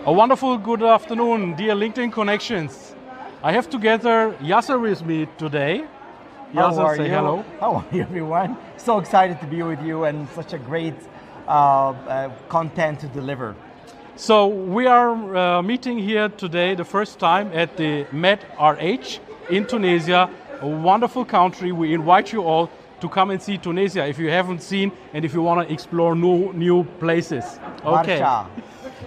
A wonderful good afternoon, dear LinkedIn Connections. I have together Yasser with me today. Yasser, say hello. How are you, everyone? So excited to be with you and such a great content to deliver. So we are meeting here today the first time at the MED-RH in Tunisia, a wonderful country. We invite you all to come and see Tunisia if you haven't seen and if you want to explore new places. Okay. Marsha.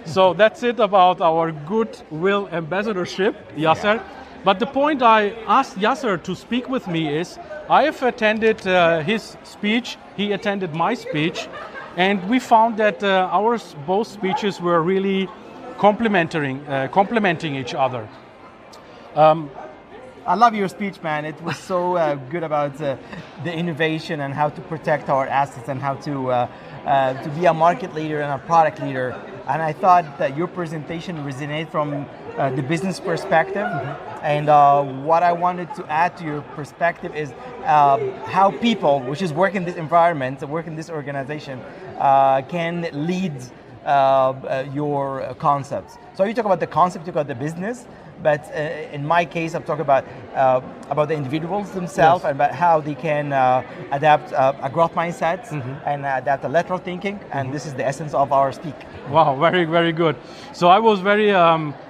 So that's it about our goodwill ambassadorship, Yasser. Yeah. But the point I asked Yasser to speak with me is, I have attended his speech, he attended my speech, and we found that our both speeches were really complementing each other. I love your speech, man. It was so good about the innovation and how to protect our assets and how to be a market leader and a product leader. And I thought that your presentation resonated from the business perspective. And what I wanted to add to your perspective is how people, which is work in this environment, work in this organization, can lead your concepts. So you talk about the concept, you talk about the business, but in my case, I'm talking about the individuals themselves, yes, and about how they can adapt a growth mindset and adapt a lateral thinking, and this is the essence of our speak. Wow, very, very good. So I was very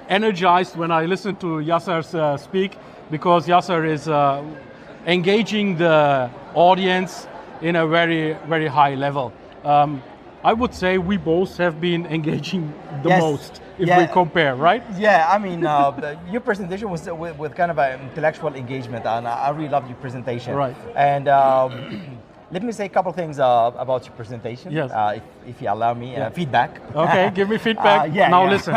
energized when I listened to Yasser's speak, because Yasser is engaging the audience in a very, very high level. I would say we both have been engaging the most if we compare, right? Yeah, I mean, your presentation was with kind of an intellectual engagement, and I really loved your presentation. Right. And let me say a couple things about your presentation, yes, if you allow me feedback. Okay, give me feedback. Listen.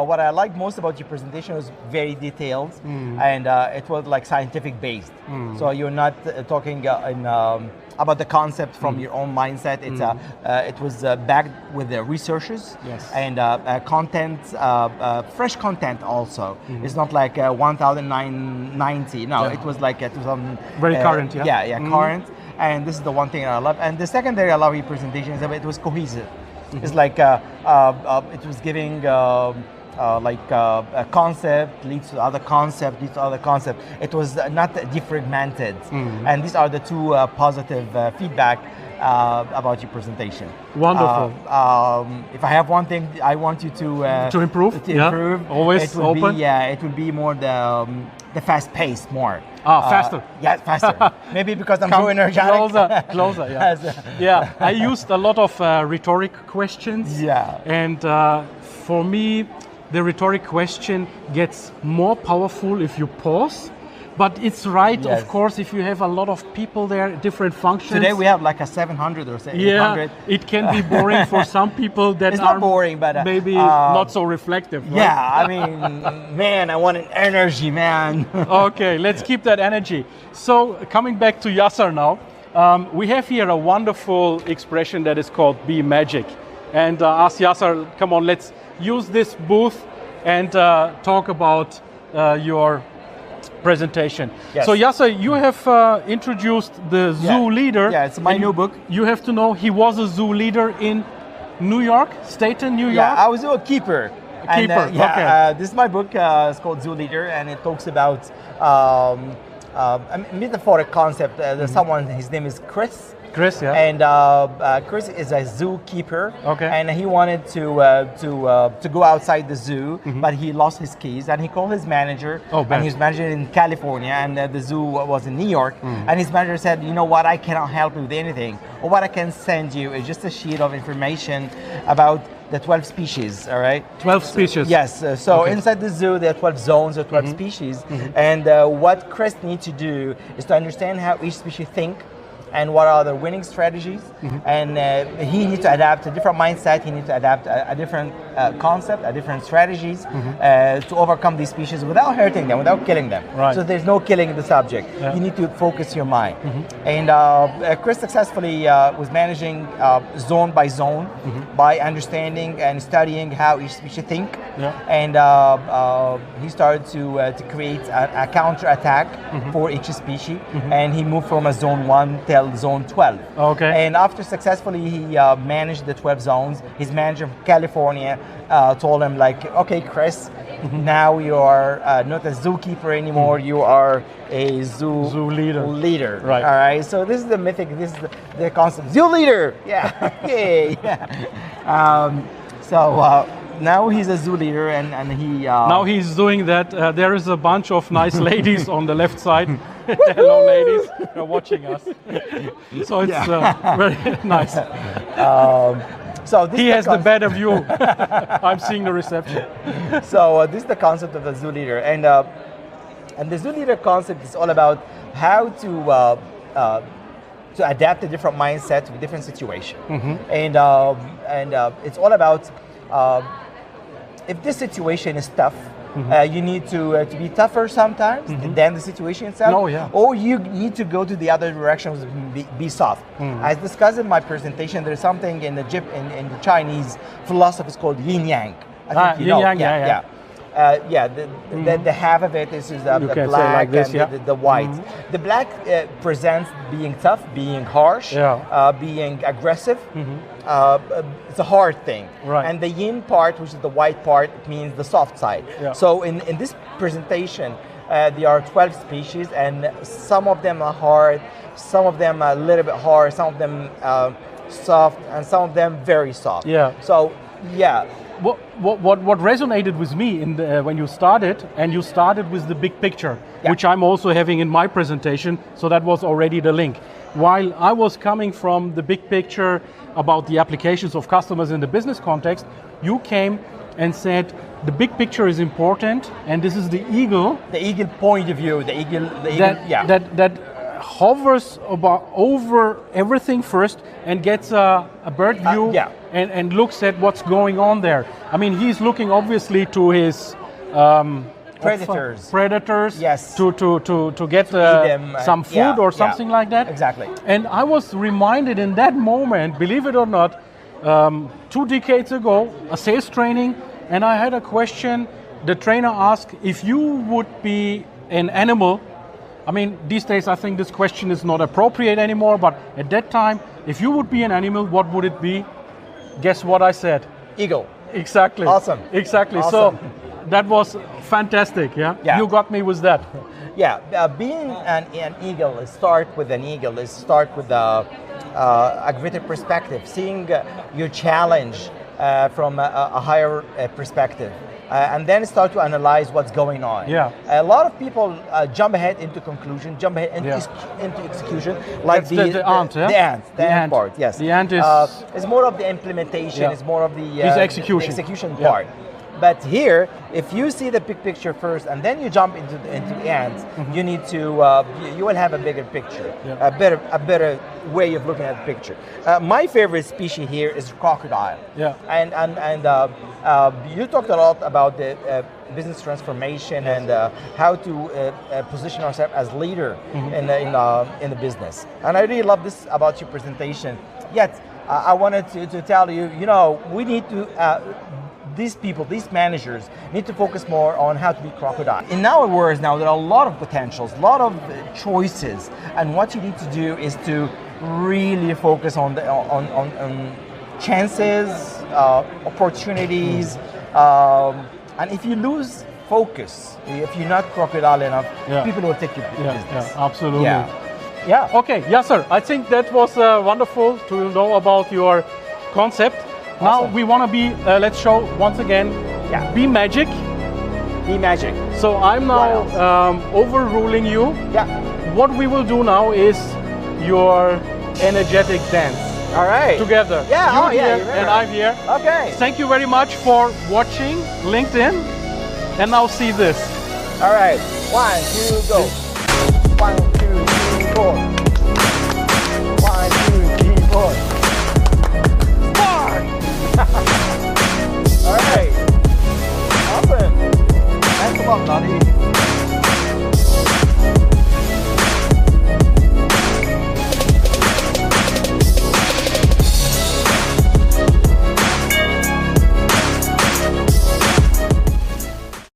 What I liked most about your presentation was very detailed, and it was like scientific based. So you're not talking about the concept from your own mindset. It's it was backed with the researchers, yes, and content, fresh content also. It's not like 1990. No, it was like 2000. Very current, yeah. Current. And this is the one thing I love. And the secondary I love your presentation is that it was cohesive. It's like it was giving a concept leads to other concept, leads to other concept. It was not defragmented. And these are the two positive feedback about your presentation. Wonderful. If I have one thing I want you to improve, always open. It would be more the fast pace more. Faster. Yeah, faster. Maybe because I'm so energetic. Closer, yeah. Yeah, I used a lot of rhetoric questions. Yeah. And for me, the rhetoric question gets more powerful if you pause. But it's right, of course, if you have a lot of people there, different functions. Today we have like a 700 or 800. Yeah, it can be boring for some people that it's not boring, but maybe not so reflective. Right? Yeah, I mean, man, I want an energy, man. Okay, let's keep that energy. So coming back to Yasser now, we have here a wonderful expression that is called be magic. And ask Yasser, come on, let's use this booth and talk about your presentation. Yes. So Yasser, you have introduced the zoo leader. Yeah, it's my new book. You have to know he was a zoo leader in New York, Staten, New York. Yeah, I was a keeper. Okay. This is my book. It's called Zoo Leader, and it talks about a metaphoric concept. There's someone, his name is Chris. Chris, yeah. And Chris is a zookeeper. Okay. And he wanted to go outside the zoo, but he lost his keys, and he called his manager. And his manager in California, and the zoo was in New York. And his manager said, "You know what? I cannot help you with anything. Or what I can send you is just a sheet of information about the 12 species, all right? 12 species. Yes. Inside the zoo, there are 12 zones or 12 species. And what Chris needs to do is to understand how each species think, and what are the winning strategies. And he needs to adapt a different mindset, he needs to adapt a different concept, a different strategies to overcome these species without hurting them, without killing them. Right. So there's no killing the subject. You need to focus your mind. And Chris successfully was managing zone by zone by understanding and studying how each species think. And he started to create a counter attack for each species. And he moved from a zone 1 till zone 12. Okay. And after successfully he managed the 12 zones, his manager from California told him like, okay, Chris, now you are not a zookeeper anymore. You are a zoo leader. Right. All right. So this is the mythic. This is the concept. Zoo leader. Yeah. Yay. Yeah. Now he's a zoo leader, and he. Now he's doing that. There is a bunch of nice ladies on the left side. Hello, ladies. They're watching us. So it's very nice. So this he has the better view. I'm seeing the reception. So this is the concept of the zoo leader, and the zoo leader concept is all about how to adapt a different mindset to a different situation, and it's all about if this situation is tough. You need to be tougher sometimes than the situation itself. Oh, yeah. Or you need to go to the other direction, be soft. As discussed in my presentation, there's something in the Chinese philosophy called yin yang. Yin yang, The half of it is the black like this, and the white. The black presents being tough, being harsh, being aggressive. It's a hard thing. Right. And the yin part, which is the white part, it means the soft side. Yeah. So in this presentation, there are 12 species, and some of them are hard, some of them are a little bit hard, some of them soft, and some of them very soft. Yeah. So, yeah. What resonated with me in when you started, and you started with the big picture, which I'm also having in my presentation, so that was already the link. While I was coming from the big picture about the applications of customers in the business context, you came and said the big picture is important, and this is the eagle. The eagle point of view, the eagle that hovers over everything first and gets a bird view and looks at what's going on there. I mean, he's looking obviously to his predators, yes, to get some food or something like that. Exactly. And I was reminded in that moment, believe it or not, 2 decades ago, a sales training, and I had a question. The trainer asked, if you would be an animal, I mean, these days I think this question is not appropriate anymore, but at that time, if you would be an animal, what would it be? Guess what I said? Eagle. Exactly. Awesome. Exactly. Awesome. So that was fantastic, yeah? You got me with that. Yeah, being an eagle is start with a greater perspective, seeing your challenge from a higher perspective. And then start to analyze what's going on. Yeah. A lot of people jump ahead into conclusion, jump ahead into execution, like the ant part. Yes. The ant is more of the implementation. It's more of the execution part. But here, if you see the big picture first, and then you jump into ants, you need to you will have a bigger picture, a better way of looking at the picture. My favorite species here is crocodile. Yeah. And you talked a lot about the business transformation and how to position ourselves as leader in the business. And I really love this about your presentation. Yet I wanted to tell you, we need to. These people, these managers, need to focus more on how to be crocodile. In our words now, there are a lot of potentials, a lot of choices, and what you need to do is to really focus on chances, opportunities, and if you lose focus, if you're not crocodile enough, people will take your business. Yeah, absolutely. Yeah. Okay, Yasser, I think that was wonderful to know about your concept. Now we want to be, let's show once again, be magic. Be magic. So I'm now overruling you. Yeah. What we will do now is your energetic dance. All right. Together. Yeah, you here and I'm here. Okay. Thank you very much for watching LinkedIn. And now see this. All right. 1, 2, go.